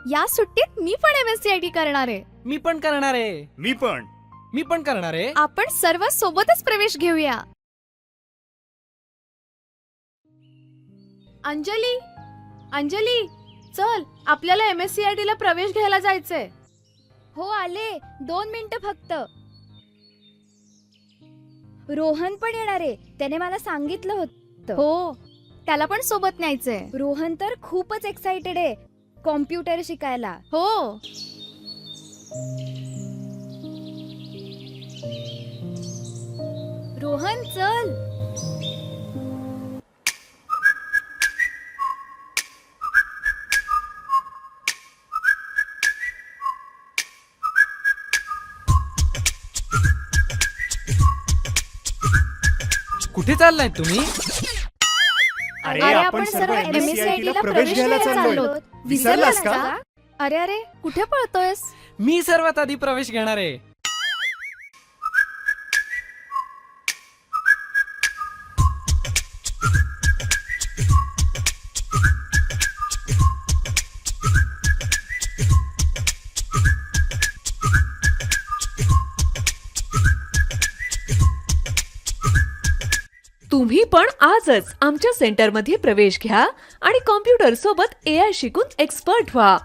या सुट्टीत मी पण MSCIT करणार आहे. मी पण करणार आहे. मी पण करणार आहे. आपण सर्व सोबतच प्रवेश घेऊया. अंजली, अंजली, चल आपल्याला MSCIT ला प्रवेश घ्यायला जायचंय. हो आले, 2 मिनिटं फक्त. रोहन पण येणार आहे, त्याने मला सांगितलं होतं. हो, त्याला पण सोबत न्यायचंय. रोहन तर खूपच एक्साइटेड आहे कॉम्प्युटर शिकायला. हो, रोहन चल. कुठे चाललाय तुम्ही? अरे आपण सर्व MSCIT ला प्रवेश घ्यायला चाललो. विसरलास का? अरे अरे, कुठे पळतोयस? मी सर्वात आधी प्रवेश घेणार आहे. तुम्ही पण आजच आमच्या सेंटरमध्ये प्रवेश घ्या आणि कॉम्प्युटर सोबत AI शिकून एक्सपर्ट व्हा.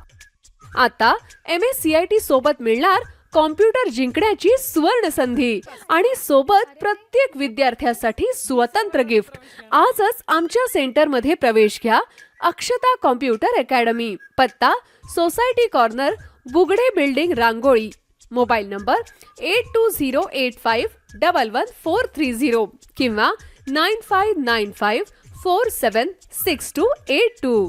आता MSCIT सोबत मिळणार कॉम्प्युटर जिंकण्याची सुवर्ण संधी आणि सोबत प्रत्येक विद्यार्थ्यासाठी स्वतंत्र गिफ्ट. आजच आमच्या सेंटरमध्ये प्रवेश घ्या. अक्षता कॉम्प्युटर अकॅडमी, पत्ता सोसायटी कॉर्नर, बुगडे बिल्डिंग, रांगोळी. मोबाईल नंबर 8208511430 किंवा 9595476282.